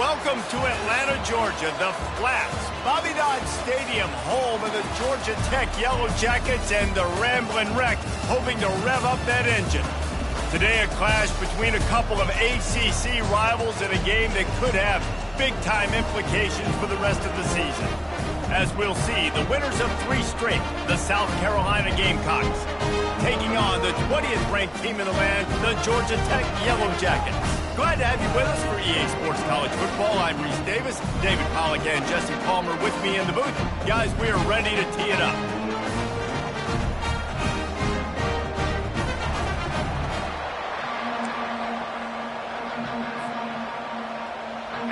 Welcome to Atlanta, Georgia, the Flats, Bobby Dodd Stadium, home of the Georgia Tech Yellow Jackets and the Ramblin' Wreck, hoping to rev up that engine. Today, a clash between a couple of ACC rivals in a game that could have big-time implications for the rest of the season. As we'll see, the winners of 3 straight, the South Carolina Gamecocks, taking on the 20th-ranked team in the land, the Georgia Tech Yellow Jackets. Glad to have you with us for EA Sports College Football. I'm Reese Davis, David Pollack and Jesse Palmer with me in the booth. Guys, we are ready to tee it up.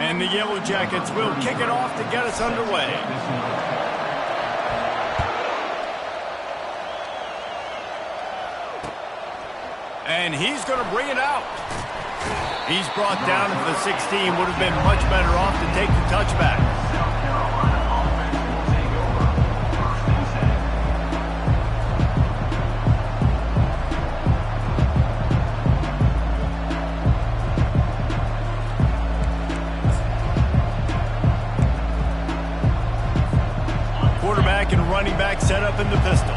And the Yellow Jackets will kick it off to get us underway. And he's going to bring it out. He's brought down at the 16. Would have been much better off to take the touchback. Quarterback and running back set up in the pistol.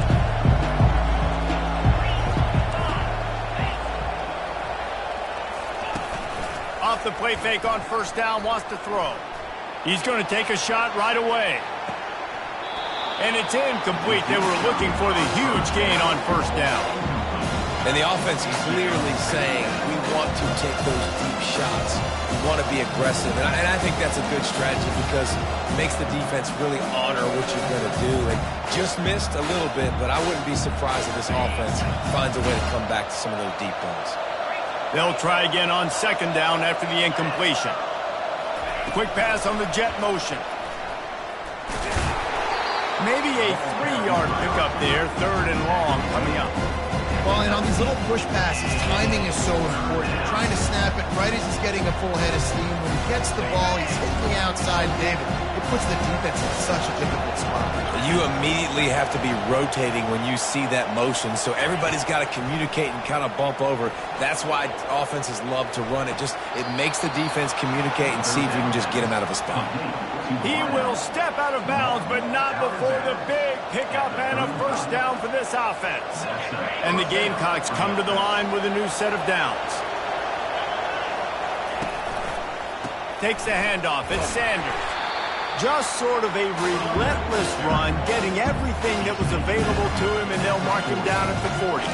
Off the play fake on first down, wants to throw. He's going to take a shot right away. And it's incomplete. They were looking for the huge gain on first down. And the offense is clearly saying, we want to take those deep shots. We want to be aggressive. And I think that's a good strategy because it makes the defense really honor what you're going to do. And just missed a little bit, but I wouldn't be surprised if this offense finds a way to come back to some of those deep balls. They'll try again on second down after the incompletion. Quick pass on the jet motion. Maybe a 3-yard pickup there, 3rd and long coming up. Well, and on these little push passes, timing is so important. Trying to snap it right as he's getting a full head of steam. When he gets the ball, he's hitting the outside, David. It puts the defense in such a difficult spot. You immediately have to be rotating when you see that motion, so everybody's got to communicate and kind of bump over. That's why offenses love to run it. It makes the defense communicate and see if you can just get him out of a spot. He will step out of bounds, but not before the big pickup and a first down for this offense. And the Gamecocks come to the line with a new set of downs. Takes the handoff. It's Sanders. Just sort of a relentless run, getting everything that was available to him, and they'll mark him down at the 40.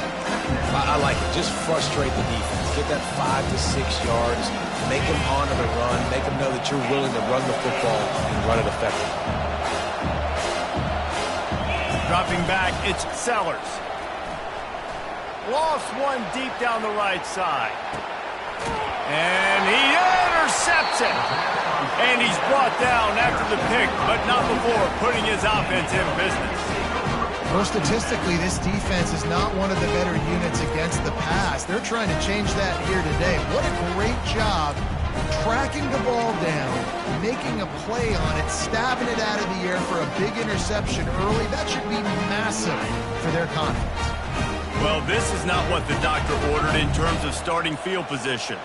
I like it. Just frustrate the defense. Get that 5 to 6 yards. Make them honor the run. Make them know that you're willing to run the football and run it effectively. Dropping back, it's Sellers. Lost one deep down the right side. And he intercepts it. And he's brought down after the pick, but not before putting his offense in business. Well, statistically, this defense is not one of the better units against the pass. They're trying to change that here today. What a great job tracking the ball down, making a play on it, stabbing it out of the air for a big interception early. That should be massive for their confidence. Well, this is not what the doctor ordered in terms of starting field position.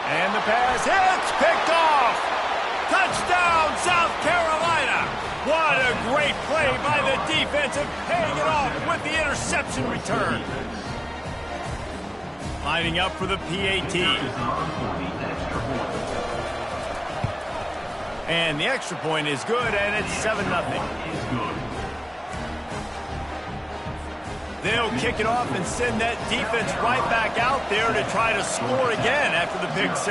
And the pass hits, picked off. Touchdown, South Carolina. What a great play by the defense and paying it off with the interception return. Lining up for the PAT. And the extra point is good, and it's 7-0. They'll kick it off and send that defense right back out there to try to score again after the pick 6.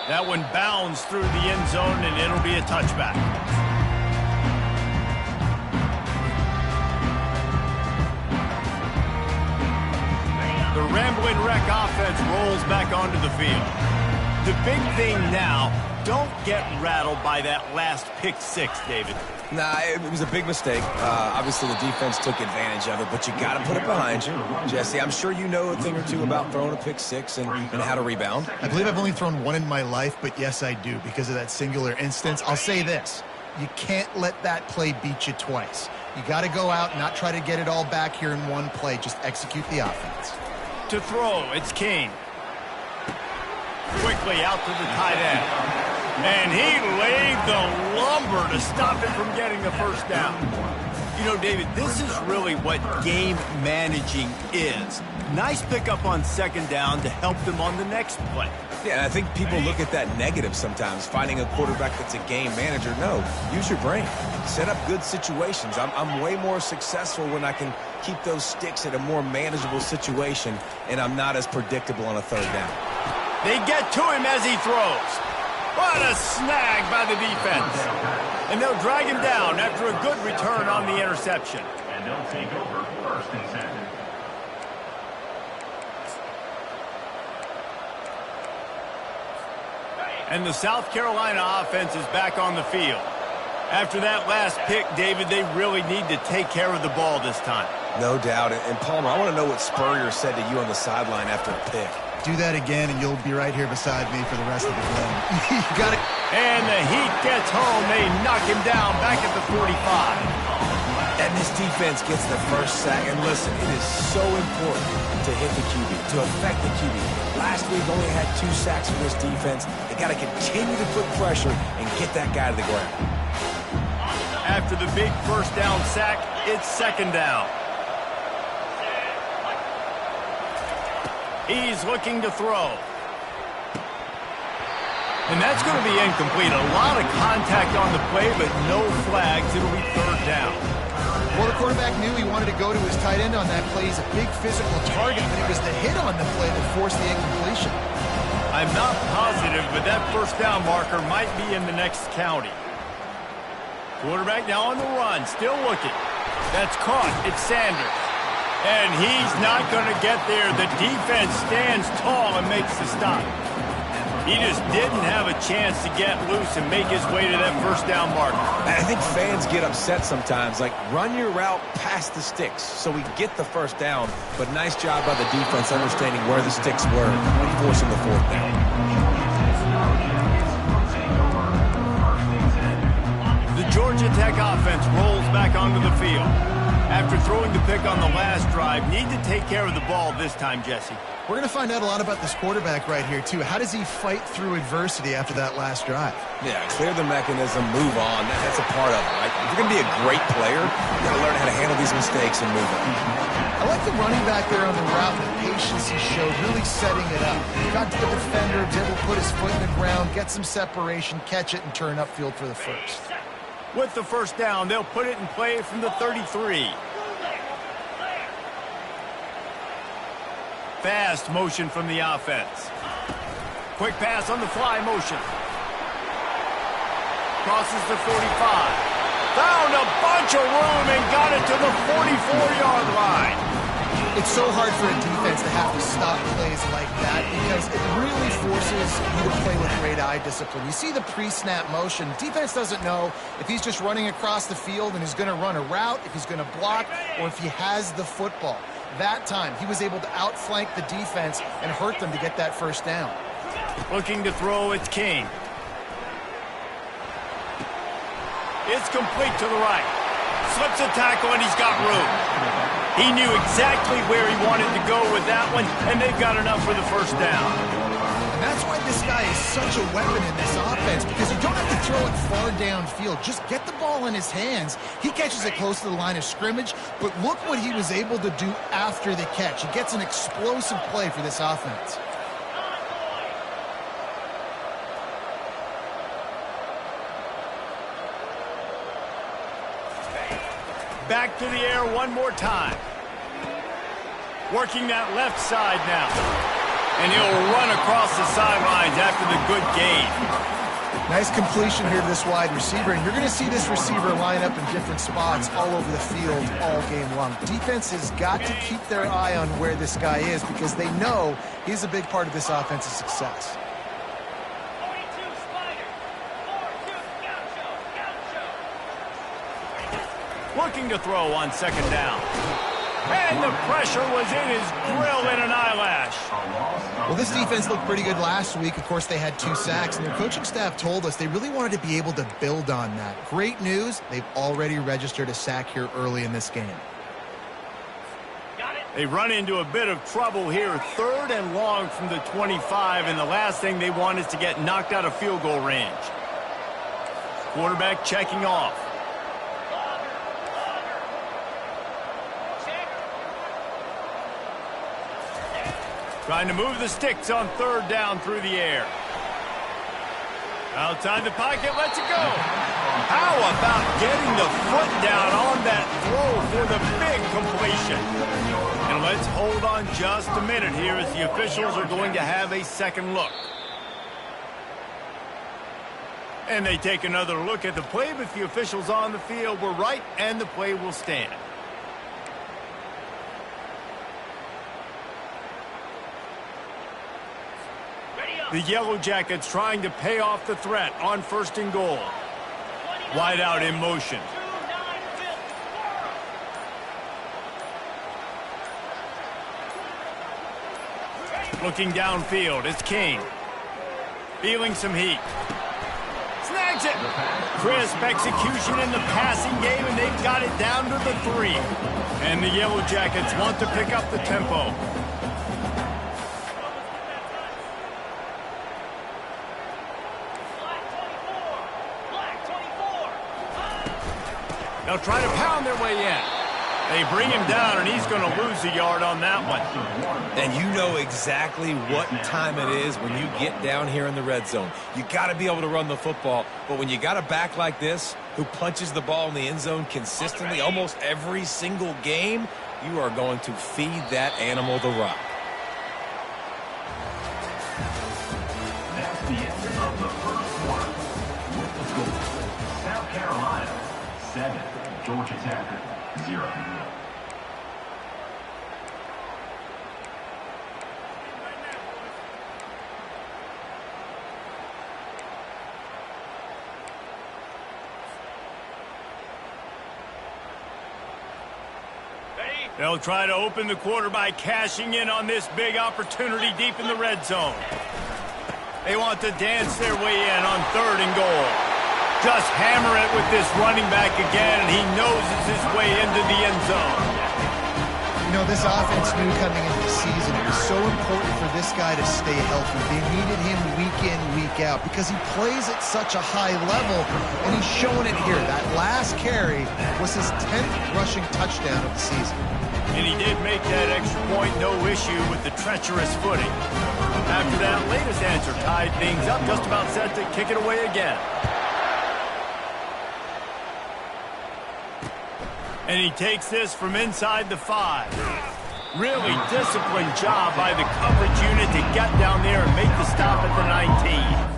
That one bounds through the end zone, and it'll be a touchback. The Ramblin' Wreck offense rolls back onto the field. The big thing now, don't get rattled by that last pick 6, David. Nah, it was a big mistake. Obviously, the defense took advantage of it, but you got to put it behind you. Jesse, I'm sure you know a thing or two about throwing a pick 6 and how to rebound. I believe I've only thrown one in my life, but yes, I do. Because of that singular instance, I'll say this. You can't let that play beat you twice. You got to go out and not try to get it all back here in one play. Just execute the offense. To throw, it's King. Quickly out to the tight end. And he laid the lumber to stop it from getting the first down. You know, David, this is really what game managing is. Nice pickup on second down to help them on the next play. Yeah, and I think people look at that negative sometimes, finding a quarterback that's a game manager. No, use your brain. Set up good situations. I'm way more successful when I can keep those sticks at a more manageable situation, and I'm not as predictable on a third down. They get to him as he throws. What a snag by the defense. And they'll drag him down after a good return on the interception. And they'll take over first and 10. And the South Carolina offense is back on the field. After that last pick, David, they really need to take care of the ball this time. No doubt. And Palmer, I want to know what Spurrier said to you on the sideline after a pick. Do that again, and you'll be right here beside me for the rest of the game. You got it. And the heat gets home. They knock him down back at the 45. And this defense gets the first sack. And listen, it is so important to hit the QB, to affect the QB. Last week only had 2 sacks for this defense. They got to continue to put pressure and get that guy to the ground. After the big first down sack, it's second down. He's looking to throw. And that's going to be incomplete. A lot of contact on the play, but no flags. It'll be third down. Well, the quarterback knew he wanted to go to his tight end on that play. He's a big physical target, but it was the hit on the play that forced the incompletion. I'm not positive, but that first down marker might be in the next county. Quarterback now on the run, still looking. That's caught. It's Sanders. And he's not going to get there. The defense stands tall and makes the stop. He just didn't have a chance to get loose and make his way to that first down marker. I think fans get upset sometimes, like run your route past the sticks so we get the first down. But nice job by the defense understanding where the sticks were and forcing the fourth down. The Georgia Tech offense rolls back onto the field. After throwing the pick on the last drive, need to take care of the ball this time, Jesse. We're going to find out a lot about this quarterback right here, too. How does he fight through adversity after that last drive? Yeah, clear the mechanism, move on. That's a part of it, right? If you're going to be a great player, you got to learn how to handle these mistakes and move on. I like the running back there on the route, the patience he showed, really setting it up. He got to the defender, was able to put his foot in the ground, get some separation, catch it, and turn upfield for the first. With the first down, they'll put it in play from the 33. Fast motion from the offense. Quick pass on the fly motion. Crosses the 45. Found a bunch of room and got it to the 44-yard line. It's so hard for a defense to have to stop plays like that because it really forces you to play with great eye discipline. You see the pre-snap motion. Defense doesn't know if he's just running across the field and he's going to run a route, if he's going to block, or if he has the football. That time, he was able to outflank the defense and hurt them to get that first down. Looking to throw, it's King. It's complete to the right. Slips a tackle, and he's got room. He knew exactly where he wanted to go with that one, and they've got enough for the first down. And that's why this guy is such a weapon in this offense, because you don't have to throw it far downfield. Just get the ball in his hands. He catches it close to the line of scrimmage, but look what he was able to do after the catch. He gets an explosive play for this offense. Back to the air one more time. Working that left side now. And he'll run across the sidelines after the good gain. Nice completion here to this wide receiver. And you're going to see this receiver line up in different spots all over the field all game long. Defense has got to keep their eye on where this guy is because they know he's a big part of this offense's success. Looking to throw on second down. And the pressure was in his grill in an eyelash. Well, this defense looked pretty good last week. Of course, they had 2 sacks, and their coaching staff told us they really wanted to be able to build on that. Great news, they've already registered a sack here early in this game. They run into a bit of trouble here, 3rd and long from the 25, and the last thing they want is to get knocked out of field goal range. Quarterback checking off. Trying to move the sticks on 3rd down through the air. Outside the pocket, lets it go. How about getting the foot down on that throw for the big completion? And let's hold on just a minute here as the officials are going to have a second look. And they take another look at the play, but the officials on the field were right, and the play will stand. The Yellow Jackets trying to pay off the threat on 1st and goal. Wide out in motion. Looking downfield, it's King. Feeling some heat. Snags it. Crisp execution in the passing game, and they've got it down to the 3. And the Yellow Jackets want to pick up the tempo. They'll try to pound their way in. They bring him down, and he's going to lose a yard on that one. And you know exactly what time it is when you get down here in the red zone. You got to be able to run the football, but when you got a back like this who punches the ball in the end zone consistently almost every single game, you are going to feed that animal the rock. That's the end of the first quarter. With the score, South Carolina 7, Georgia Tech 0. They'll try to open the quarter by cashing in on this big opportunity deep in the red zone. They want to dance their way in on 3rd and goal. Just hammer it with this running back again, and he noses his way into the end zone. You know, this offense knew coming into the season it was so important for this guy to stay healthy. They needed him week in, week out because he plays at such a high level, and he's showing it here. That last carry was his 10th rushing touchdown of the season. And he did make that extra point, no issue with the treacherous footing. After that latest answer tied things up, just about set to kick it away again. And he takes this from inside the 5. Really disciplined job by the coverage unit to get down there and make the stop at the 19.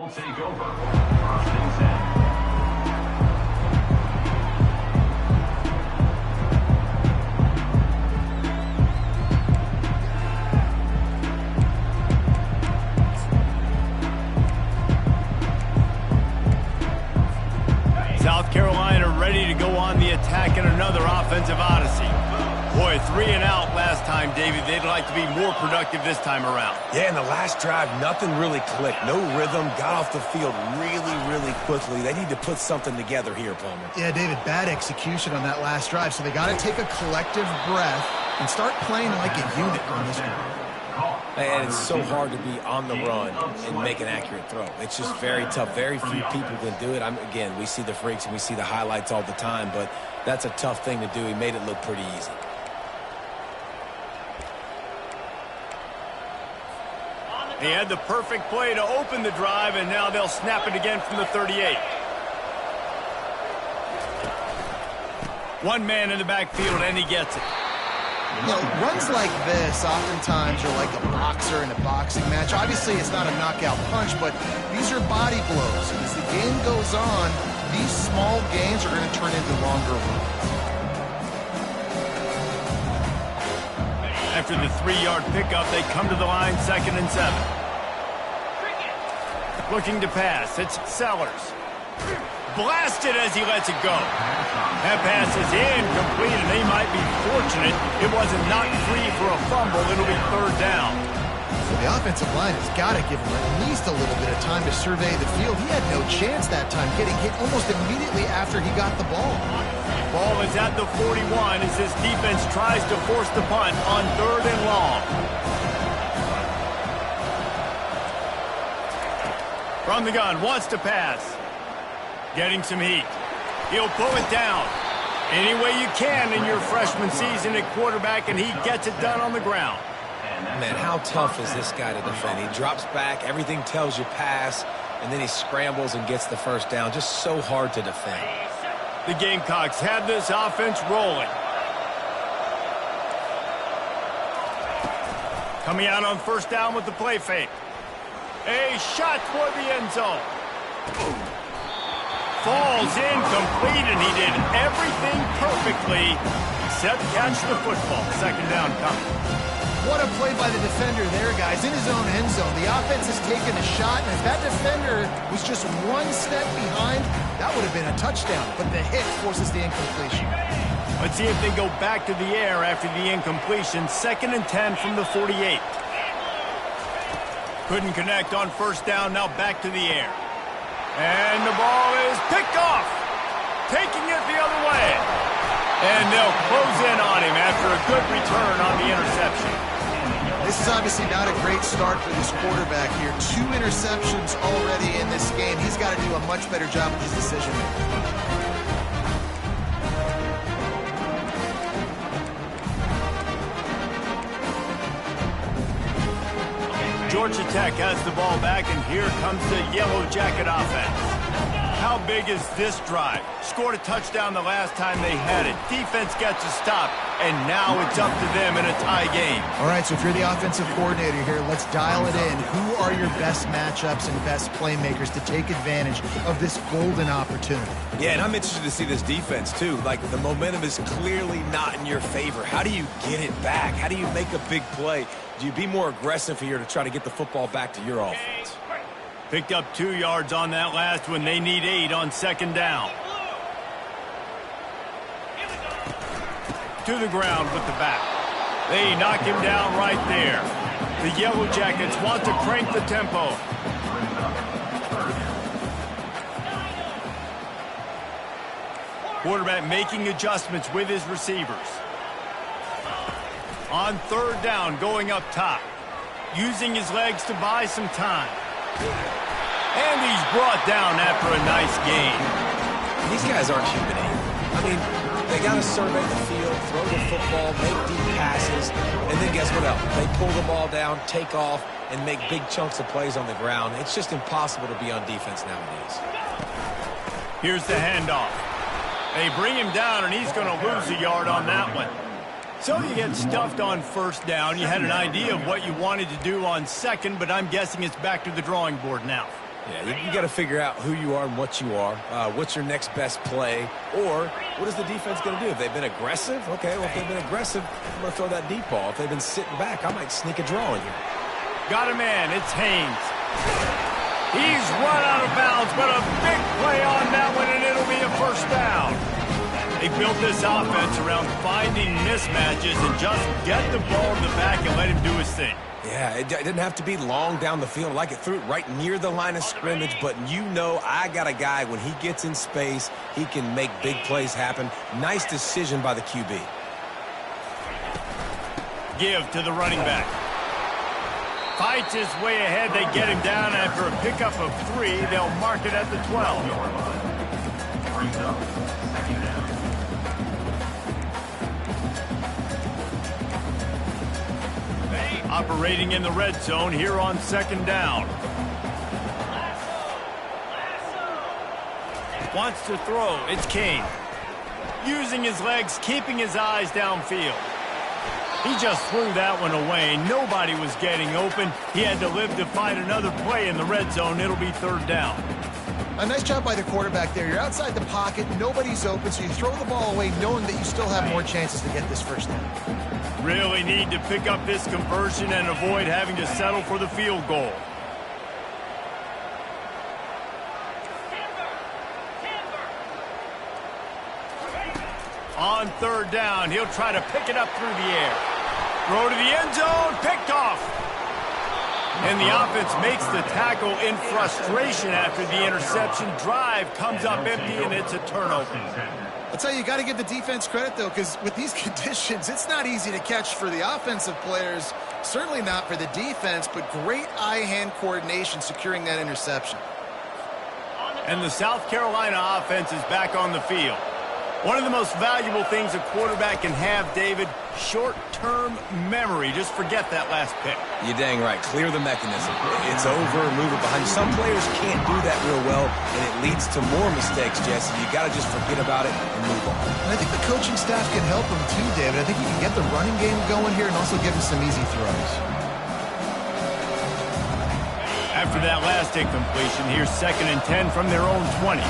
will take over. First and 10. South Carolina ready to go on the attack in another offensive odyssey. Boy, 3 and out last time, David. They'd like to be more productive this time around. Yeah, in the last drive, nothing really clicked. No rhythm, got off the field really quickly. They need to put something together here, Palmer. Yeah, David, bad execution on that last drive, so they got to take a collective breath and start playing like a unit on this one. And it's so hard to be on the run and make an accurate throw. It's just very tough. Very few people can do it. Again, we see the freaks and we see the highlights all the time, but that's a tough thing to do. He made it look pretty easy. He had the perfect play to open the drive, and now they'll snap it again from the 38. One man in the backfield, and he gets it. You know, runs like this oftentimes are like a boxer in a boxing match. Obviously, it's not a knockout punch, but these are body blows. And as the game goes on, these small gains are going to turn into longer runs. After the 3-yard pickup, they come to the line, 2nd and 7. Looking to pass, it's Sellers. Blasted as he lets it go. That pass is incomplete, and they might be fortunate it wasn't knocked free for a fumble. It'll be 3rd down. So the offensive line has got to give him at least a little bit of time to survey the field. He had no chance that time, getting hit almost immediately after he got the ball. Ball is at the 41 as this defense tries to force the punt on 3rd and long. From the gun, wants to pass. Getting some heat. He'll pull it down. Any way you can in your freshman season at quarterback, and he gets it done on the ground. Man, how tough is this guy to defend? He drops back, everything tells you pass, and then he scrambles and gets the first down. Just so hard to defend. The Gamecocks have this offense rolling. Coming out on 1st down with the play fake. A shot toward the end zone. Falls incomplete, and he did everything perfectly except catch the football. 2nd down coming. What a play by the defender there, guys. In his own end zone, the offense has taken a shot, and if that defender was just 1 step behind, that would have been a touchdown. But the hit forces the incompletion. Let's see if they go back to the air after the incompletion. 2nd and 10 from the 48. Couldn't connect on 1st down, now back to the air. And the ball is picked off. Taking it the other way. And they'll close in on him after a good return on the interception. This is obviously not a great start for this quarterback here. 2 interceptions already in this game. He's got to do a much better job with his decision making. Georgia Tech has the ball back, and here comes the Yellow Jacket offense. How big is this drive? Scored a touchdown the last time they had it. Defense gets a stop, and now it's up to them in a tie game. All right, so if you're the offensive coordinator here, let's dial it in. Who are your best matchups and best playmakers to take advantage of this golden opportunity? Yeah, and I'm interested to see this defense, too. Like, the momentum is clearly not in your favor. How do you get it back? How do you make a big play? Do you be more aggressive here to try to get the football back to your offense? Picked up 2 yards on that last one. They need 8 on 2nd down. To the ground with the back. They knock him down right there. The Yellow Jackets want to crank the tempo. Quarterback making adjustments with his receivers. On 3rd down, going up top. Using his legs to buy some time. And he's brought down after a nice gain. These guys aren't human either. I mean, they got to survey the field, throw the football, make deep passes, and then guess what else? They pull the ball down, take off, and make big chunks of plays on the ground. It's just impossible to be on defense nowadays. Here's the handoff. They bring him down, and he's going to lose a yard on that one. So you get stuffed on 1st down. You had an idea of what you wanted to do on 2nd, but I'm guessing it's back to the drawing board now. Yeah, you got to figure out who you are and what you are. What's your next best play? Or what is the defense going to do? If they've been aggressive, okay, well, if they've been aggressive, I'm going to throw that deep ball. If they've been sitting back, I might sneak a draw in here. Got a man. It's Haynes. He's run out of bounds, but a big play on that one, and it'll be a first down. They built this offense around finding mismatches and just get the ball in the back and let him do his thing. Yeah, it didn't have to be long down the field. Like it threw it right near the line of scrimmage, but you know I got a guy, when he gets in space, he can make big plays happen. Nice decision by the QB. Give to the running back. Fights his way ahead. They get him down after a pickup of 3. They'll mark it at the 12. Brings up second down. Operating in the red zone here on second down. Wants to throw. It's Kane. Using his legs, keeping his eyes downfield. He just threw that one away. Nobody was getting open. He had to live to find another play in the red zone. It'll be third down. A nice job by the quarterback there. You're outside the pocket. Nobody's open, so you throw the ball away knowing that you still have more chances to get this first down. Really need to pick up this conversion and avoid having to settle for the field goal. On third down, he'll try to pick it up through the air. Throw to the end zone, picked off. And the offense makes the tackle in frustration after the interception. Drive comes up empty, and it's a turnover. I'll tell you got to give the defense credit, though, because with these conditions, it's not easy to catch for the offensive players, certainly not for the defense, but great eye-hand coordination securing that interception. And the South Carolina offense is back on the field. One of the most valuable things a quarterback can have, David, short-term memory. Just forget that last pick. You're dang right. Clear the mechanism. It's over, move it behind you. Some players can't do that real well, and it leads to more mistakes, Jesse. You got to just forget about it and move on. And I think the coaching staff can help him too, David. I think he can get the running game going here and also give him some easy throws. After that last incompletion, here's 2nd and 10 from their own 20.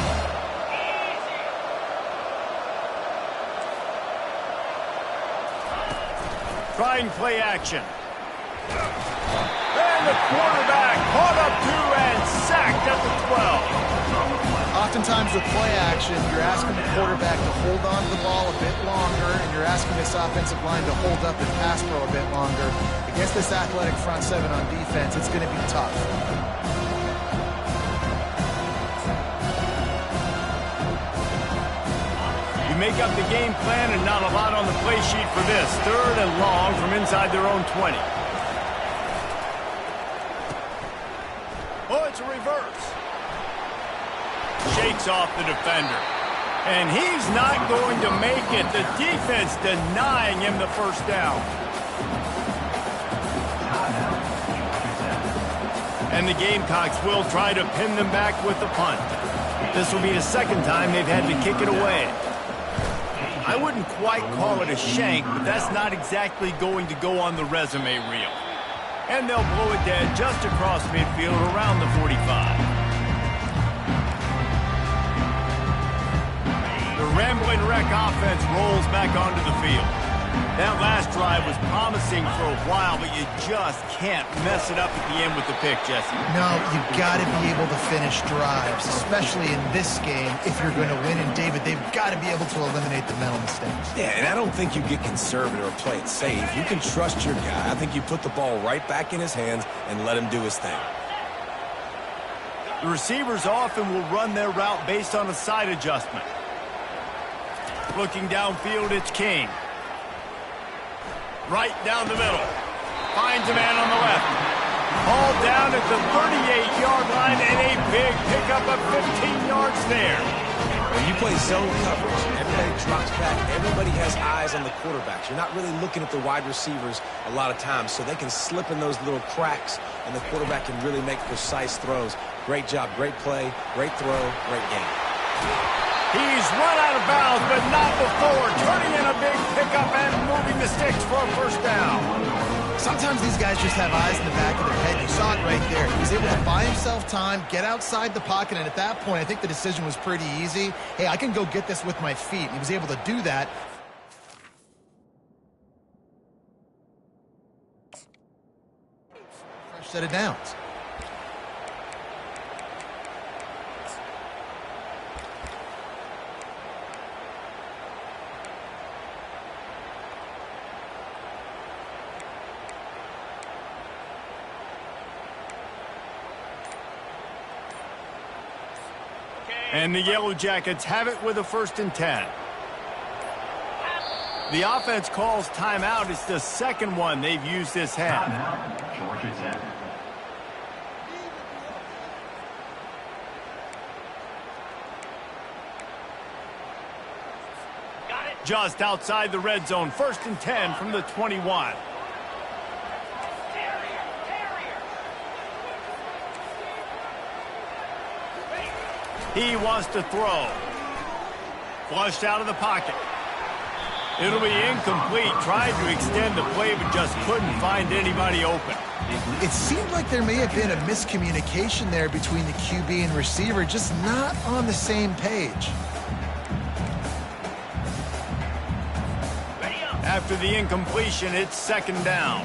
Trying play action. And the quarterback caught up to and sacked at the 12. Oftentimes with play action, you're asking the quarterback to hold on to the ball a bit longer, and you're asking this offensive line to hold up and pass pro a bit longer. Against this athletic front seven on defense, it's going to be tough. Make up the game plan and not a lot on the play sheet for this. 3rd and long from inside their own 20. Oh, it's a reverse. Shakes off the defender. And he's not going to make it. The defense denying him the first down. And the Gamecocks will try to pin them back with the punt. This will be the 2nd time they've had to kick it away. I wouldn't quite call it a shank, but that's not exactly going to go on the resume reel. And they'll blow it dead just across midfield around the 45. The Ramblin' Wreck offense rolls back onto the field. That last drive was promising for a while, but you just can't mess it up at the end with the pick, Jesse. No, you've got to be able to finish drives, especially in this game. If you're going to win, and David, they've got to be able to eliminate the mental mistakes. Yeah, and I don't think you get conservative or play it safe. You can trust your guy. I think you put the ball right back in his hands and let him do his thing. The receivers often will run their route based on a side adjustment. Looking downfield, it's King. Right down the middle. Finds a man on the left. Hauled down at the 38-yard line, and a big pickup of 15 yards there. When you play zone coverage, everybody drops back. Everybody has eyes on the quarterbacks. You're not really looking at the wide receivers a lot of times, so they can slip in those little cracks, and the quarterback can really make precise throws. Great job, great play, great throw, great game. He's run out of bounds, but not before. Turning in a big pickup and moving the sticks for a first down. Sometimes these guys just have eyes in the back of their head. You saw it right there. He was able to buy himself time, get outside the pocket, and at that point, I think the decision was pretty easy. Hey, I can go get this with my feet. And he was able to do that. Fresh set of downs. And the Yellow Jackets have it with a 1st and 10. The offense calls timeout. It's the second one they've used this half. Timeout, Georgia Tech. Just outside the red zone, 1st and 10 from the 21. He wants to throw. Flushed out of the pocket. It'll be incomplete. Tried to extend the play, but just couldn't find anybody open. It seemed like there may have been a miscommunication there between the QB and receiver, just not on the same page. After the incompletion, it's 2nd down.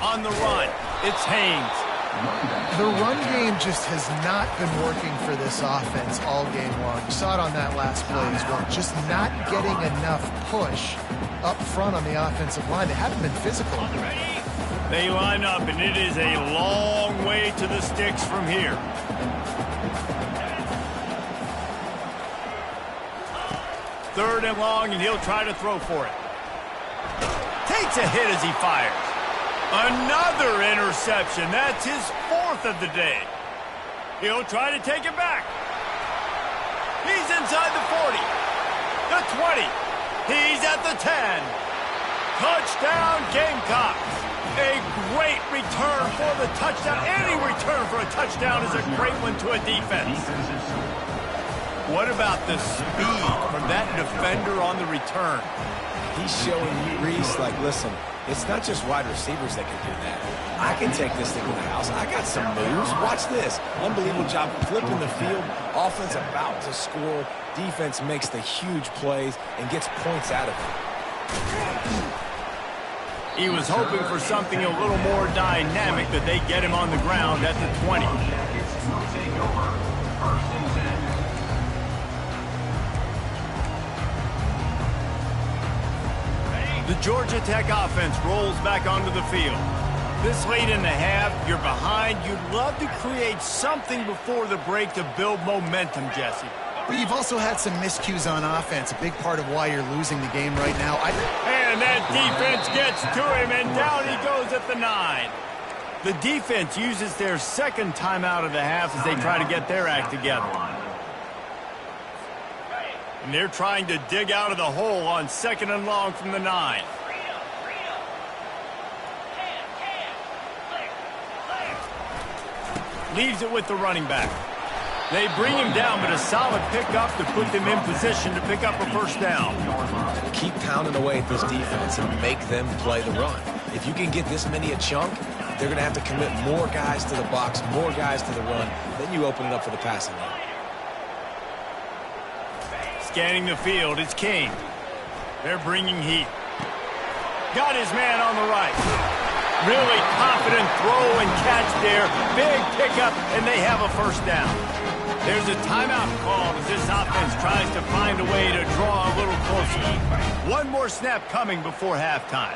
On the run, it's Haynes. The run game just has not been working for this offense all game long. You saw it on that last play as well. Just not getting enough push up front on the offensive line. They haven't been physical. They line up, and it is a long way to the sticks from here. Third and long, and he'll try to throw for it. Takes a hit as he fires. Another interception. That's his 4th of the day. He'll try to take it back. He's inside the 40. The 20. He's at the 10. Touchdown, Gamecocks. A great return for the touchdown. Any return for a touchdown is a great one to a defense. What about the speed from that defender on the return? He's showing you, Reese, like, listen, it's not just wide receivers that can do that. I can take this thing to the house. I got some moves. Watch this. Unbelievable job flipping the field. Offense about to score. Defense makes the huge plays and gets points out of it. He was hoping for something a little more dynamic, that they get him on the ground at the 20. Jackets will take over. 1st and 10. The Georgia Tech offense rolls back onto the field. This late in the half, you're behind. You'd love to create something before the break to build momentum, Jesse. But you've also had some miscues on offense, a big part of why you're losing the game right now. And that defense gets to him, and down he goes at the 9. The defense uses their 2nd timeout of the half as they try to get their act together. And they're trying to dig out of the hole on 2nd and long from the 9. Leaves it with the running back. They bring him down, but a solid pickup to put them in position to pick up a 1st down. Keep pounding away at this defense and make them play the run. If you can get this many a chunk, they're going to have to commit more guys to the box, more guys to the run. Then you open it up for the passing game. Scanning the field, it's King. They're bringing heat. Got his man on the right. Really confident throw and catch there. Big pickup, and they have a 1st down. There's a timeout called as this offense tries to find a way to draw a little closer. One more snap coming before halftime.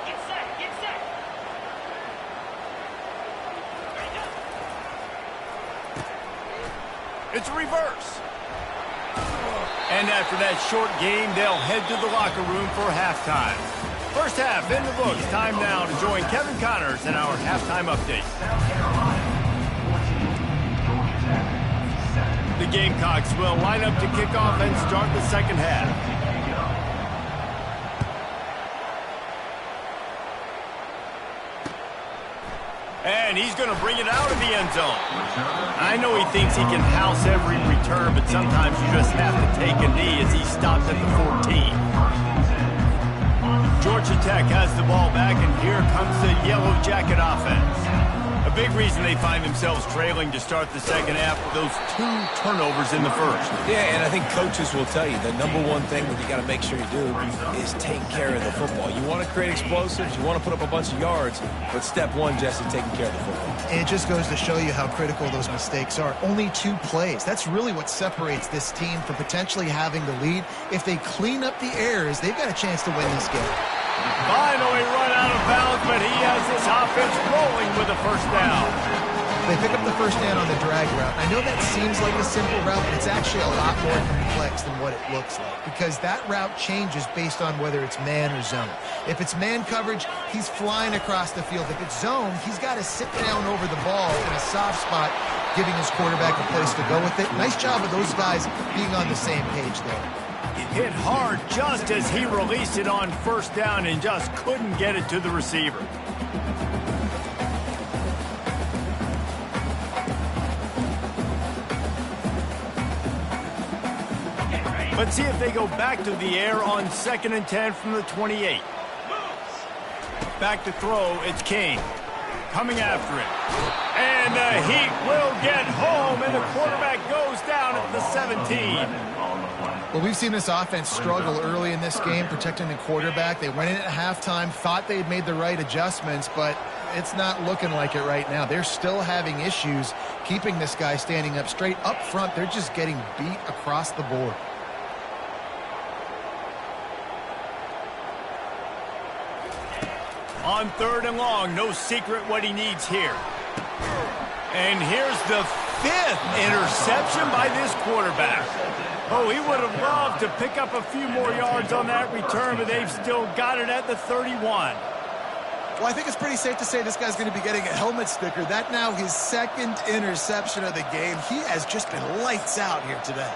Get set, get set. It's a reverse. And after that short game, they'll head to the locker room for halftime. First half in the books. Time now to join Kevin Connors in our halftime update. South Carolina, 14. Georgia Tech, 7. The Gamecocks will line up to kick off and start the 2nd half. And he's going to bring it out of the end zone. I know he thinks he can house every return, but sometimes you just have to take a knee as he stops at the 14. Georgia Tech has the ball back, and here comes the Yellow Jacket offense. A big reason they find themselves trailing to start the second half with those 2 turnovers in the first. Yeah, and I think coaches will tell you the number one thing that you got to make sure you do is take care of the football. You want to create explosives, you want to put up a bunch of yards, but step one, Jesse, taking care of the football. It just goes to show you how critical those mistakes are. Only 2 plays. That's really what separates this team from potentially having the lead. If they clean up the errors, they've got a chance to win this game. Finally run out of bounds, but he has this offense rolling with a first down. They pick up the first down on the drag route. I know that seems like a simple route, but it's actually a lot more complex than what it looks like because that route changes based on whether it's man or zone. If it's man coverage, he's flying across the field. If it's zone, he's got to sit down over the ball in a soft spot, giving his quarterback a place to go with it. Nice job of those guys being on the same page there. It hit hard just as he released it on first down and just couldn't get it to the receiver. Let's see if they go back to the air on 2nd and 10 from the 28. Back to throw, it's King. Coming after it. And the Heat will get home, and the quarterback goes down at the 17. Well, we've seen this offense struggle early in this game, protecting the quarterback. They went in at halftime, thought they'd made the right adjustments, but it's not looking like it right now. They're still having issues keeping this guy standing up straight. Up front, they're just getting beat across the board. On 3rd and long, no secret what he needs here. And here's the 5th interception by this quarterback. Oh, he would have loved to pick up a few more yards on that return, but they've still got it at the 31. Well, I think it's pretty safe to say this guy's going to be getting a helmet sticker. That now his 2nd interception of the game. He has just been lights out here today.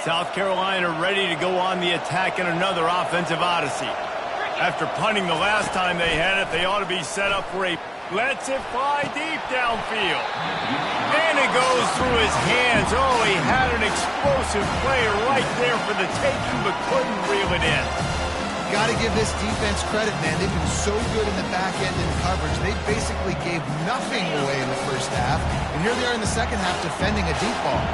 South Carolina ready to go on the attack in another offensive odyssey. After punting the last time they had it, they ought to be set up for a lets it fly deep downfield. And it goes through his hands. Oh, he had an explosive play right there for the taking, but couldn't reel it in. Got to give this defense credit, man. They've been so good in the back end in coverage. They basically gave nothing away in the first half. And here they are in the second half defending a deep ball.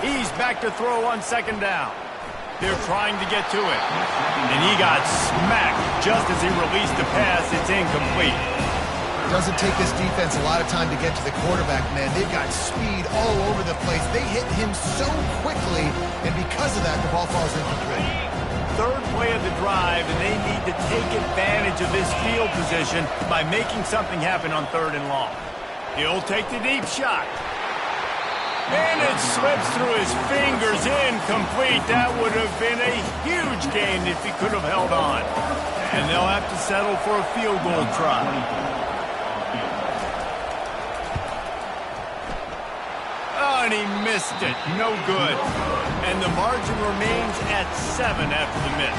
He's back to throw on 2nd down. They're trying to get to it. And he got smacked just as he released the pass. It's incomplete. Doesn't take this defense a lot of time to get to the quarterback, man. They've got speed all over the place. They hit him so quickly, and because of that, the ball falls incomplete. 3rd play of the drive, and they need to take advantage of this field position by making something happen on 3rd and long. He'll take the deep shot. And it slips through his fingers, incomplete. That would have been a huge gain if he could have held on. And they'll have to settle for a field goal try. Oh, and he missed it. No good. And the margin remains at 7 after the miss.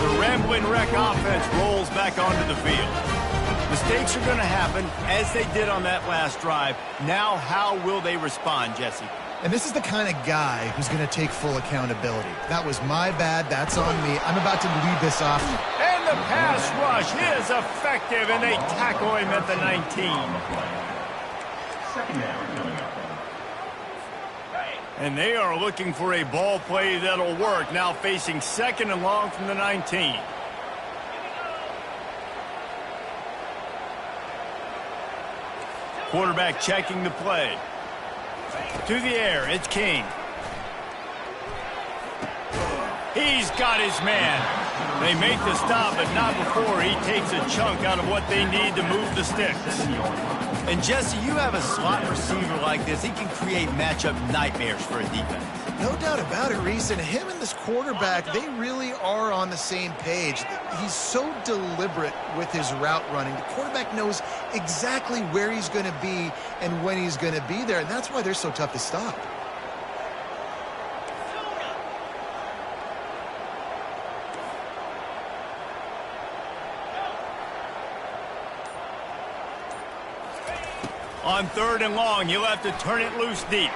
The Rambling Wreck offense rolls back onto the field. Mistakes are going to happen, as they did on that last drive. Now, how will they respond, Jesse? And this is the kind of guy who's going to take full accountability. That was my bad. That's on me. I'm about to lead this off. And the pass rush is effective, and they tackle him at the 19. And they are looking for a ball play that'll work. Now facing 2nd and long from the 19. Quarterback checking the play. To the air, it's King. He's got his man. They make the stop, but not before he takes a chunk out of what they need to move the sticks. And Jesse, you have a slot receiver like this. He can create matchup nightmares for a defense. No doubt about it, Reese. And him and this quarterback, they really are on the same page. He's so deliberate with his route running. The quarterback knows exactly where he's going to be and when he's going to be there, and that's why they're so tough to stop. On 3rd and long, he'll have to turn it loose deep.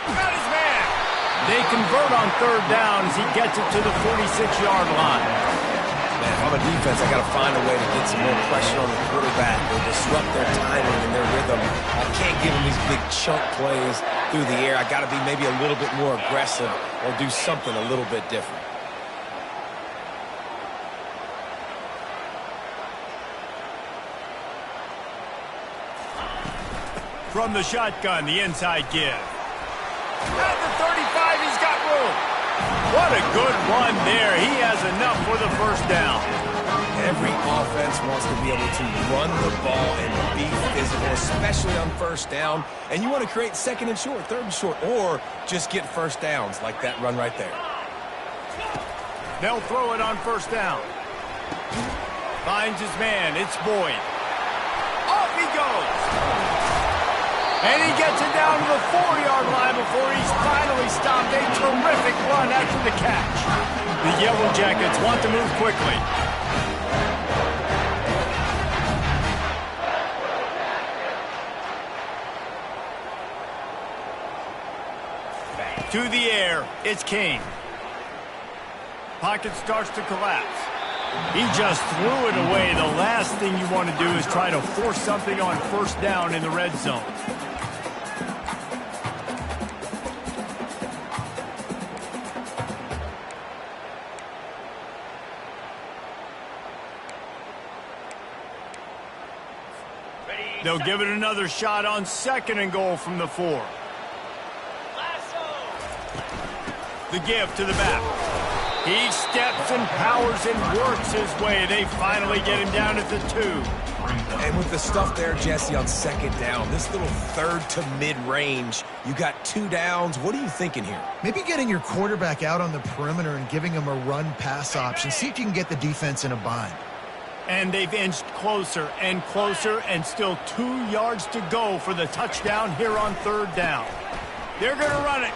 Got his man. They convert on 3rd down as he gets it to the 46-yard line. Man, if I'm a defense, I got to find a way to get some more pressure on the quarterback or disrupt their timing and their rhythm. I can't give them these big chunk plays through the air. I got to be maybe a little bit more aggressive or do something a little bit different. From the shotgun, the inside give. At the 35, he's got room. What a good run there. He has enough for the first down. Every offense wants to be able to run the ball and be physical, especially on 1st down. And you want to create 2nd and short, 3rd and short, or just get 1st downs like that run right there. They'll throw it on 1st down. Finds his man. It's Boyd. Off he goes. And he gets it down to the 4-yard line before he's finally stopped. A terrific run after the catch. The Yellow Jackets want to move quickly. To the air, it's Kane. Pocket starts to collapse. He just threw it away. The last thing you want to do is try to force something on 1st down in the red zone. They'll give it another shot on 2nd and goal from the 4. The give to the back. He steps and powers and works his way. They finally get him down at the 2. And with the stuff there, Jesse, on 2nd down, this little 3rd to mid-range, you got 2 downs. What are you thinking here? Maybe getting your quarterback out on the perimeter and giving him a run-pass option. See if you can get the defense in a bind. And they've inched closer and closer, and still 2 yards to go for the touchdown here on 3rd down. They're going to run it.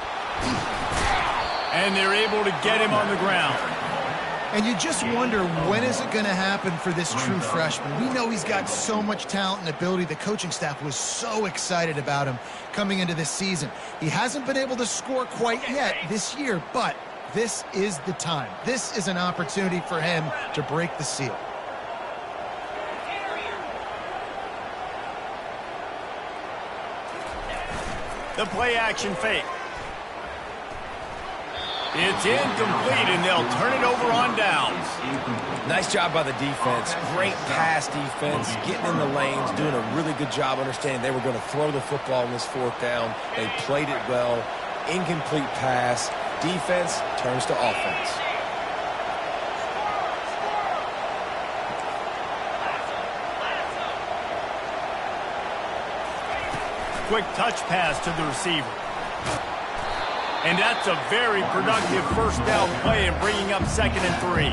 And they're able to get him on the ground. And you just wonder, when is it going to happen for this true freshman? We know he's got so much talent and ability. The coaching staff was so excited about him coming into this season. He hasn't been able to score quite yet this year, but this is the time. This is an opportunity for him to break the seal. The play-action fake. It's incomplete, and they'll turn it over on downs. Nice job by the defense. Great pass defense, getting in the lanes, doing a really good job understanding they were going to throw the football in this 4th down. They played it well. Incomplete pass. Defense turns to offense. Quick touch pass to the receiver. And that's a very productive 1st down play and bringing up 2nd and 3.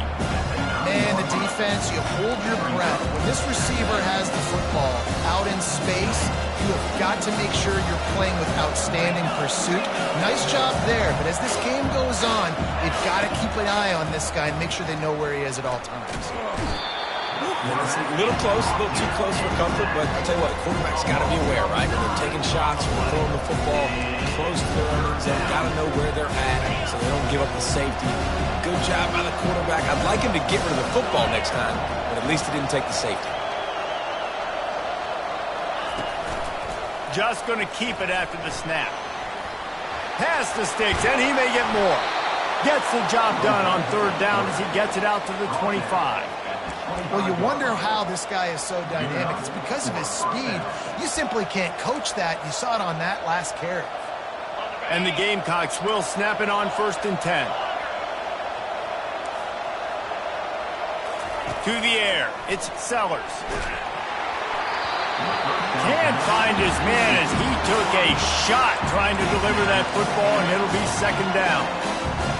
Man, the defense, you hold your breath. When this receiver has the football out in space, you have got to make sure you're playing with outstanding pursuit. Nice job there, but as this game goes on, you've got to keep an eye on this guy and make sure they know where he is at all times. It's a little close, a little too close for comfort, but I'll tell you what, the quarterback's got to be aware, right? They're taking shots, they're throwing the football close to their own zone. Got to know where they're at so they don't give up the safety. Good job by the quarterback. I'd like him to get rid of the football next time, but at least he didn't take the safety. Just going to keep it after the snap. Pass the sticks, and he may get more. Gets the job done on 3rd down as he gets it out to the 25. Well, you wonder how this guy is so dynamic. It's because of his speed. You simply can't coach that. You saw it on that last carry. And the Gamecocks will snap it on 1st and 10. To the air, it's Sellers. Can't find his man as he took a shot trying to deliver that football, and it'll be 2nd down.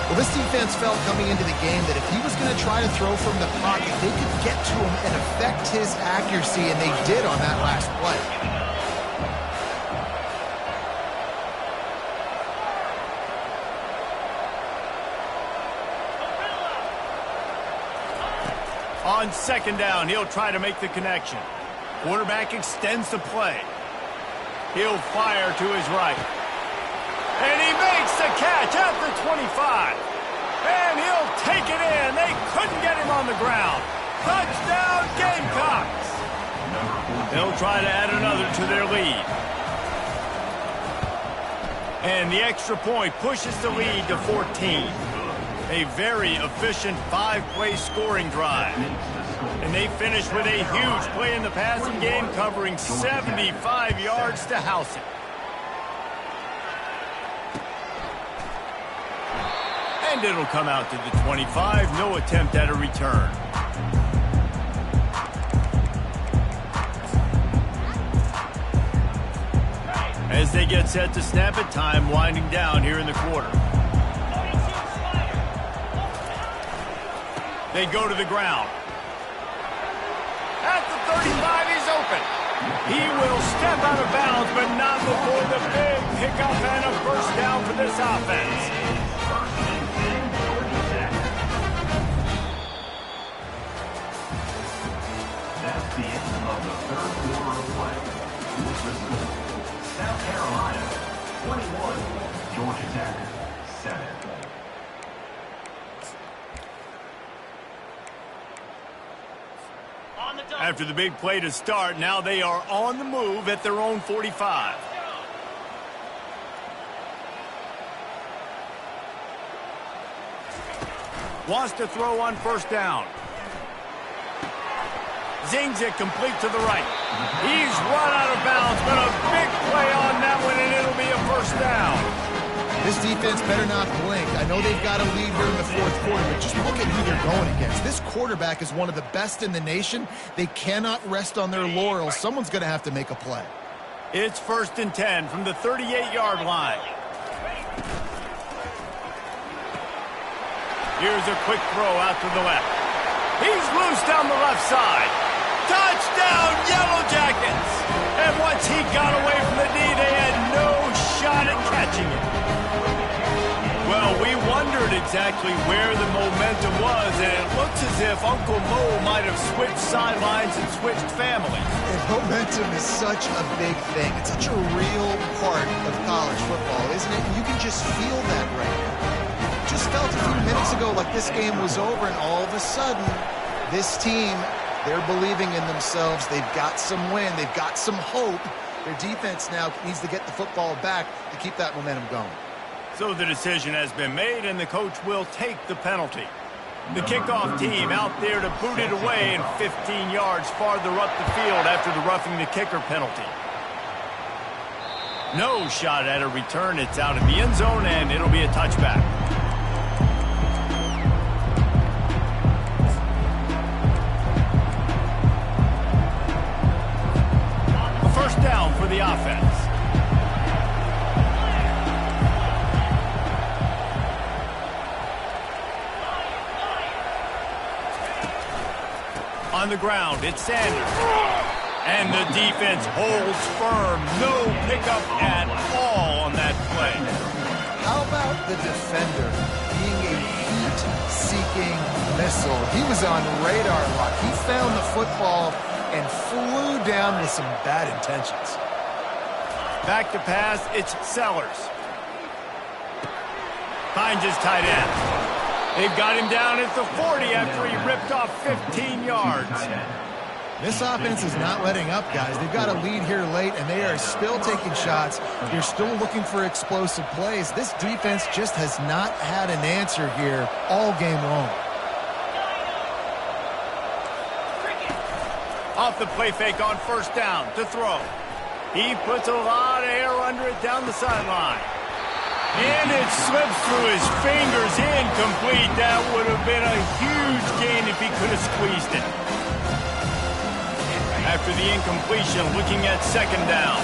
Well, this defense felt coming into the game that if he was going to try to throw from the pocket, they could get to him and affect his accuracy, and they did on that last play. On 2nd down, he'll try to make the connection. Quarterback extends the play. He'll fire to his right. And he makes the catch at the 25. And he'll take it in. They couldn't get him on the ground. Touchdown, Gamecocks. They'll try to add another to their lead. And the extra point pushes the lead to 14. A very efficient 5-play scoring drive. And they finish with a huge play in the passing game, covering 75 yards to house it. And it'll come out to the 25. No attempt at a return. As they get set to snap it, time winding down here in the quarter. They go to the ground. At the 35, he's open. He will step out of bounds, but not before the big pickup and a first down for this offense. That's the end of the third quarter of play. With the score, South Carolina 21, Georgia Tech 7. After the big play to start, now they are on the move at their own 45. Wants to throw on first down. Zings it complete to the right. He's run out of bounds, but a big play on that one, and it'll be a first down. This defense better not blink. I know they've got a lead here in the fourth quarter, but just look at who they're going against. This quarterback is one of the best in the nation. They cannot rest on their laurels. Someone's going to have to make a play. It's 1st and 10 from the 38-yard line. Here's a quick throw out to the left. He's loose down the left side. Touchdown, Yellow Jackets! And once he got away from the D, they had no shot at catching it. Well, we wondered exactly where the momentum was, and it looks as if Uncle Mo might have switched sidelines and switched families. And momentum is such a big thing. It's such a real part of college football, isn't it? And you can just feel that right now. Just felt a few minutes ago like this game was over, and all of a sudden, this team, they're believing in themselves. They've got some wind. They've got some hope. Their defense now needs to get the football back to keep that momentum going. So the decision has been made, and the coach will take the penalty. The kickoff team out there to boot it away and 15 yards farther up the field after the roughing the kicker penalty. No shot at a return. It's out of the end zone, and it'll be a touchback. A first down for the offense. On the ground, it's Sanders. And the defense holds firm. No pickup at all on that play. How about the defender being a heat-seeking missile? He was on radar lock. He found the football and flew down with some bad intentions. Back to pass, it's Sellers. Finds his tight end. They've got him down at the 40 after he ripped off 15 yards. This offense is not letting up, guys. They've got a lead here late, and they are still taking shots. They're still looking for explosive plays. This defense just has not had an answer here all game long. Off the play fake on first down to throw. He puts a lot of air under it down the sideline. And it slips through his fingers, incomplete. That would have been a huge gain if he could have squeezed it. After the incompletion, looking at second down.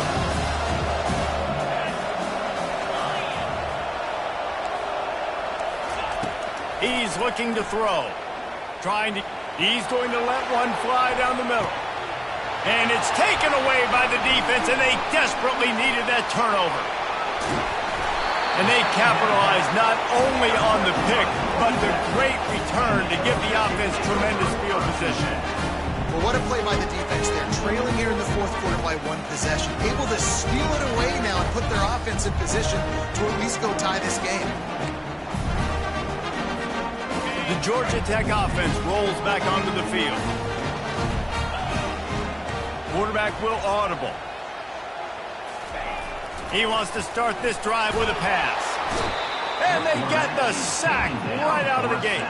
He's looking to throw. He's going to let one fly down the middle. And it's taken away by the defense, and they desperately needed that turnover. And they capitalized not only on the pick, but the great return to give the offense tremendous field position. Well, what a play by the defense there. Trailing here in the fourth quarter by one possession. Able to steal it away now and put their offense in position to at least go tie this game. The Georgia Tech offense rolls back onto the field. Quarterback will audible. He wants to start this drive with a pass. And they get the sack right out of the gate.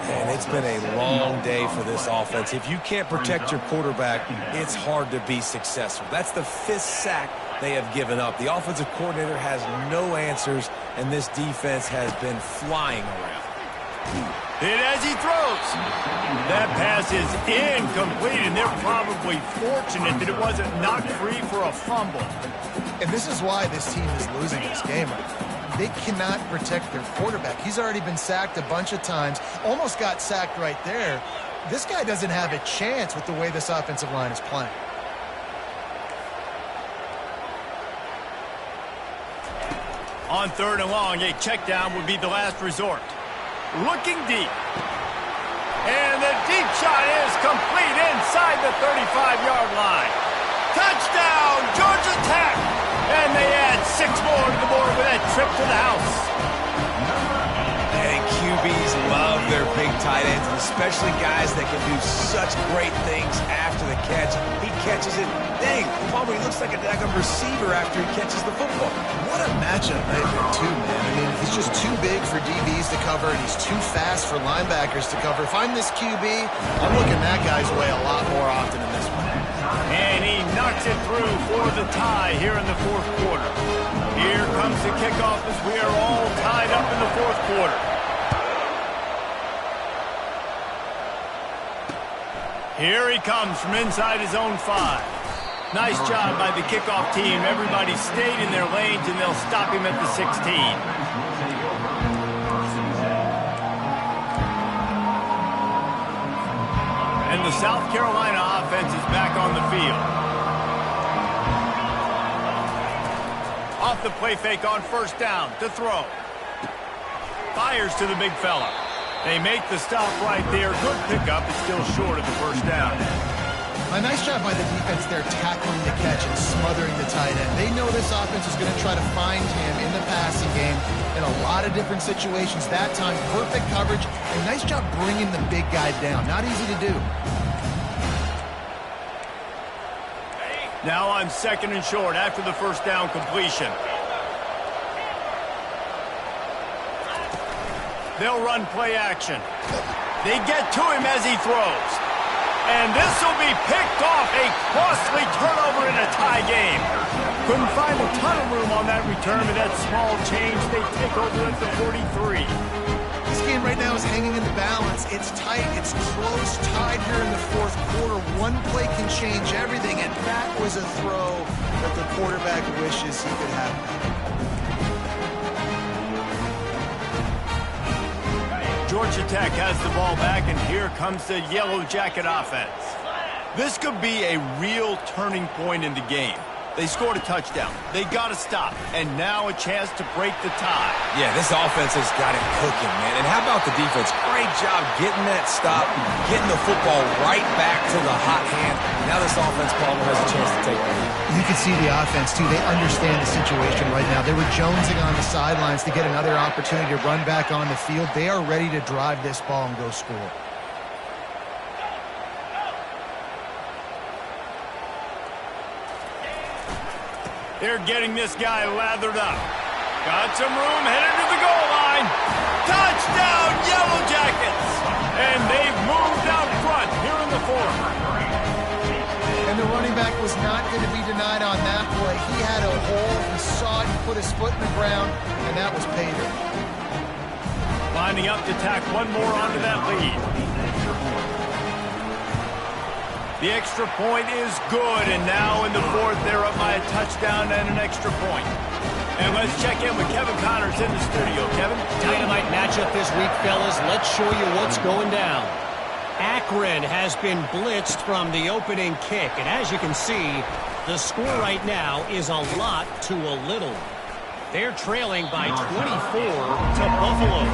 And it's been a long day for this offense. If you can't protect your quarterback, it's hard to be successful. That's the 5th sack they have given up. The offensive coordinator has no answers, and this defense has been flying around. Hit as he throws. That pass is incomplete, and they're probably fortunate that it wasn't knocked free for a fumble. And this is why this team is losing this game right now. They cannot protect their quarterback. He's already been sacked a bunch of times. Almost got sacked right there. This guy doesn't have a chance with the way this offensive line is playing. On 3rd and long, a check down would be the last resort. Looking deep. And the deep shot is complete inside the 35-yard line. Touchdown, Georgia Tech! And they add 6 more to the board with that trip to the house. And QBs love their big tight ends, especially guys that can do such great things after the catch. He catches it. Dang, Palmer, he looks like a daggone receiver after he catches the football. What a matchup nightmare, too, man. I mean, he's just too big for DBs to cover, and he's too fast for linebackers to cover. If I'm this QB, I'm looking that guy's way a lot more often in this one. And he knocks it through for the tie here in the fourth quarter. Here comes the kickoff as we are all tied up in the fourth quarter. Here he comes from inside his own 5. Nice job by the kickoff team. Everybody stayed in their lanes, and they'll stop him at the 16. And the South Carolina offense is back on the field. Off the play fake on 1st down to throw. Fires to the big fella. They make the stop right there. Good pickup. It's still short of the 1st down. A nice job by the defense there tackling the catch and smothering the tight end. They know this offense is going to try to find him in the passing game in a lot of different situations. That time, perfect coverage, and nice job bringing the big guy down. Not easy to do. Now on 2nd and short after the 1st down completion. They'll run play action. They get to him as he throws. And this will be picked off. A costly turnover in a tie game. Couldn't find a ton of room on that return with that small change. They take over at the 43. This game right now is hanging in the balance. It's tight. It's close, tied here in the fourth quarter. One play can change everything, and that was a throw that the quarterback wishes he could have. Georgia Tech has the ball back, and here comes the Yellow Jacket offense. This could be a real turning point in the game. They scored a touchdown. They got to stop. And now a chance to break the tie. Yeah, this offense has got it cooking, man. And how about the defense? Great job getting that stop, getting the football right back to the hot hand. Now this offense probably has a chance to take the lead. You can see the offense, too. They understand the situation right now. They were jonesing on the sidelines to get another opportunity to run back on the field. They are ready to drive this ball and go score. They're getting this guy lathered up. Got some room, headed to the goal line. Touchdown, Yellow Jackets! And they've moved out front here in the fourth. And the running back was not going to be denied on that play. He had a hole, he saw it, he put his foot in the ground, and that was pay dirt. Lining up to tack one more onto that lead. The extra point is good, and now in the fourth, they're up by a touchdown and an extra point. And let's check in with Kevin Connors in the studio. Kevin? Dynamite matchup this week, fellas. Let's show you what's going down. Akron has been blitzed from the opening kick, and as you can see, the score right now is a lot to a little. They're trailing by 24 to Buffalo.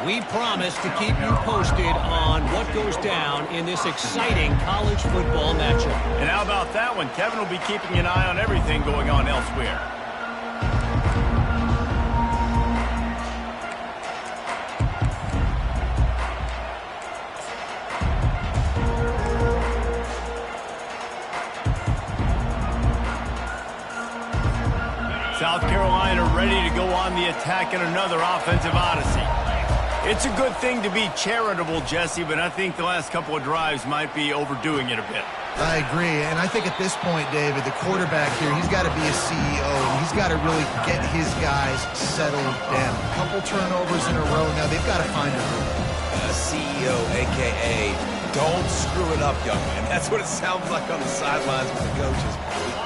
We promise to keep you posted on what goes down in this exciting college football matchup. And how about that one? Kevin will be keeping an eye on everything going on elsewhere. South Carolina ready to go on the attack in another offensive odyssey. It's a good thing to be charitable, Jesse, but I think the last couple of drives might be overdoing it a bit. I agree, and I think at this point, David, the quarterback here, he's got to be a CEO, and he's got to really get his guys settled down. A couple turnovers in a row now. They've got to find a rhythm. CEO, a.k.a. don't screw it up, young man. That's what it sounds like on the sidelines with the coaches.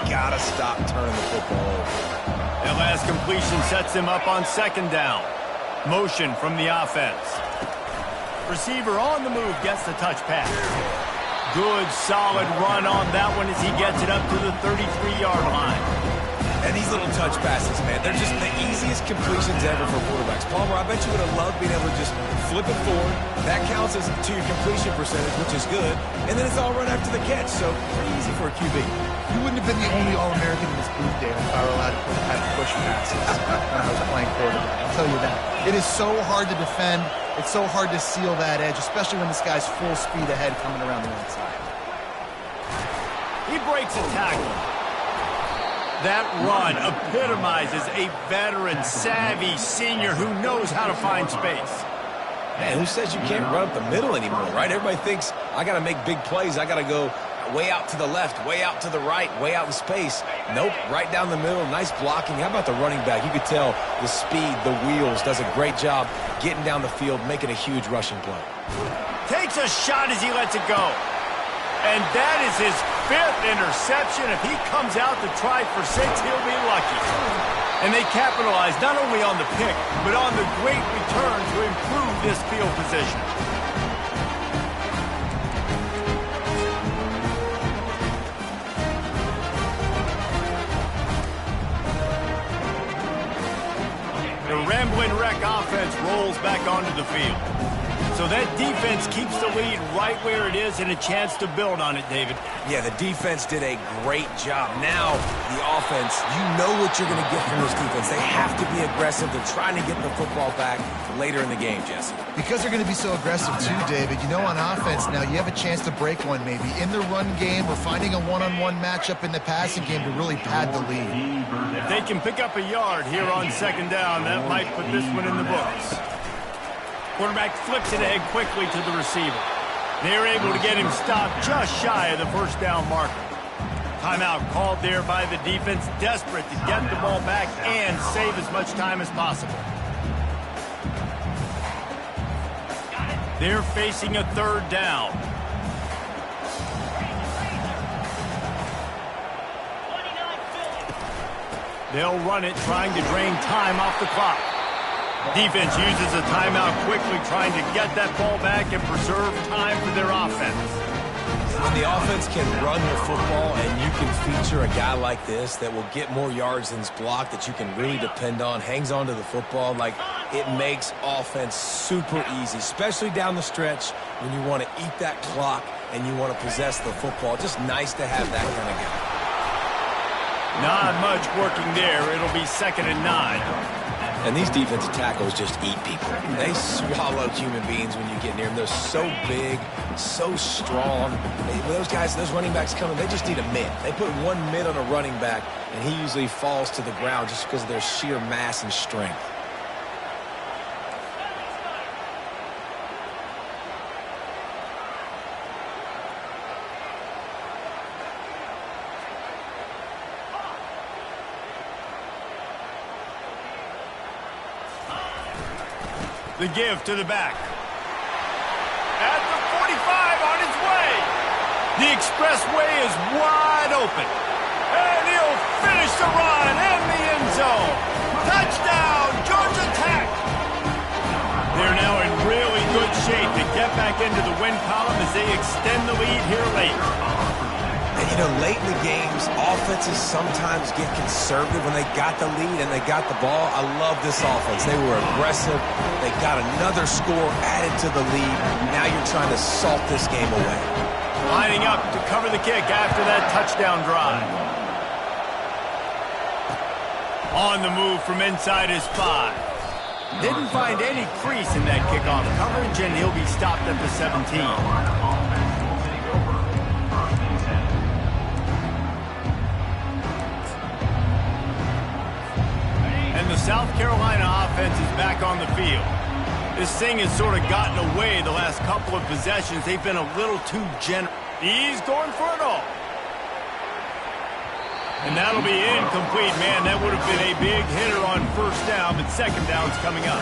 We got to stop turning the football over. That last completion sets him up on second down. Motion from the offense. Receiver on the move gets the touch pass. Good, solid run on that one as he gets it up to the 33-yard line. And these little touch passes, man, they're just the easiest completions ever for quarterbacks. Palmer, I bet you would have loved being able to just flip it forward. That counts as to your completion percentage, which is good. And then it's all run after the catch, so pretty easy for a QB. You wouldn't have been the only All-American in this booth, David, if I were allowed to have push passes when I was playing quarterback. I'll tell you that. It is so hard to defend. It's so hard to seal that edge, especially when this guy's full speed ahead coming around the outside. He breaks a tackle. That run epitomizes a veteran, savvy senior who knows how to find space. Man, who says you can't run up the middle anymore, right? Everybody thinks, I got to make big plays. I got to go way out to the left, way out to the right, way out in space. Nope, right down the middle. Nice blocking. How about the running back? You could tell the speed, the wheels, does a great job getting down the field, making a huge rushing play. Takes a shot as he lets it go. And that is his 5th interception. If he comes out to try for 6, he'll be lucky. And they capitalize not only on the pick, but on the great return to improve this field position. The Ramblin' Wreck offense rolls back onto the field. So that defense keeps the lead right where it is and a chance to build on it, David. Yeah, the defense did a great job. Now, the offense, you know what you're going to get from this defense. They have to be aggressive. They're trying to get the football back later in the game, Jesse. Because they're going to be so aggressive too, David. You know, on offense now, you have a chance to break one maybe in the run game or finding a one-on-one matchup in the passing game to really pad the lead. If they can pick up a yard here on second down, that might put this one in the books. Quarterback flips it ahead quickly to the receiver. They're able to get him stopped just shy of the first down marker. Timeout called there by the defense, desperate to get the ball back and save as much time as possible. They're facing a third down. They'll run it, trying to drain time off the clock. Defense uses a timeout quickly, trying to get that ball back and preserve time for their offense. When the offense can run the football and you can feature a guy like this that will get more yards than his block, that you can really depend on, hangs on to the football, like it makes offense super easy, especially down the stretch when you want to eat that clock and you want to possess the football. Just nice to have that kind of guy. Not much working there. It'll be 2nd and 9. And these defensive tackles just eat people. They swallow human beings when you get near them. They're so big, so strong. Those guys, those running backs coming, they just need a mid. They put one mid on a running back, and he usually falls to the ground just because of their sheer mass and strength. The give to the back. At the 45 on his way. The expressway is wide open. And he'll finish the run in the end zone. Touchdown, Georgia Tech. They're now in really good shape to get back into the win column as they extend the lead here late. And, you know, late in the games, offenses sometimes get conservative when they got the lead and they got the ball. I love this offense. They were aggressive. They got another score added to the lead. Now you're trying to salt this game away. Lining up to cover the kick after that touchdown drive. On the move from inside his 5. Didn't find any crease in that kickoff coverage, and he'll be stopped at the 17. And the South Carolina offense is back on the field. This thing has sort of gotten away the last couple of possessions. They've been a little too generous. He's going for it all. And that'll be incomplete, man. That would have been a big hitter on first down, but second down's coming up.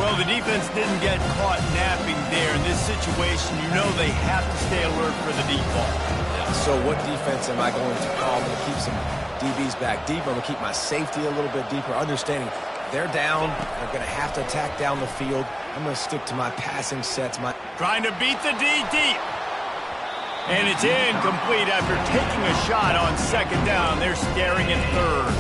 Well, the defense didn't get caught napping there. In this situation, you know they have to stay alert for the deep ball. Yeah, so what defense am I going to call? I'm going to keep some DBs back deep. I'm going to keep my safety a little bit deeper, understanding they're down. They're going to have to attack down the field. I'm going to stick to my passing sets. Trying to beat the D deep. And it's incomplete after taking a shot on second down. They're staring at third.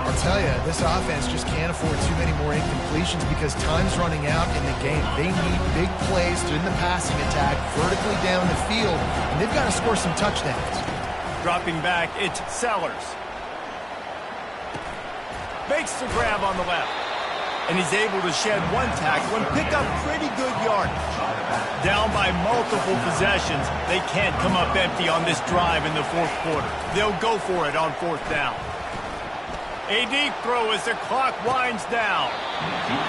I'll tell you, this offense just can't afford too many more incompletions because time's running out in the game. They need big plays in the passing attack, vertically down the field, and they've got to score some touchdowns. Dropping back, it's Sellers. Makes the grab on the left. And he's able to shed one tackle and pick up pretty good yardage. Down by multiple possessions, they can't come up empty on this drive in the fourth quarter. They'll go for it on fourth down. A deep throw as the clock winds down.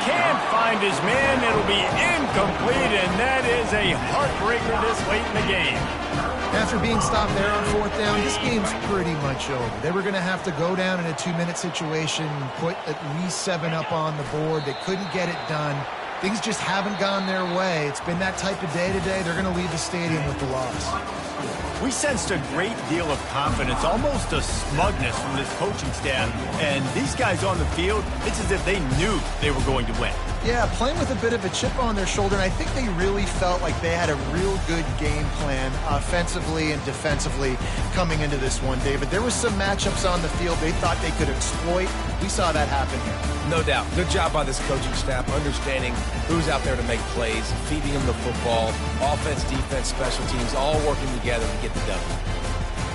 Can't find his man. It'll be incomplete, and that is a heartbreaker this late in the game. After being stopped there on fourth down, this game's pretty much over. They were going to have to go down in a 2-minute situation and put at least 7 up on the board. They couldn't get it done. Things just haven't gone their way. It's been that type of day today. They're going to leave the stadium with the loss. We sensed a great deal of confidence, almost a smugness from this coaching staff. And these guys on the field, it's as if they knew they were going to win. Yeah, playing with a bit of a chip on their shoulder, and I think they really felt like they had a real good game plan offensively and defensively coming into this one, David. There were some matchups on the field they thought they could exploit. We saw that happen here. No doubt. Good job by this coaching staff, understanding who's out there to make plays, feeding them the football, offense, defense, special teams, all working together to get the W.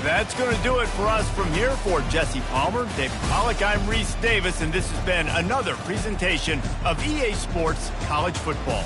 That's going to do it for us from here. For Jesse Palmer, David Pollack, I'm Reese Davis, and this has been another presentation of EA Sports College Football.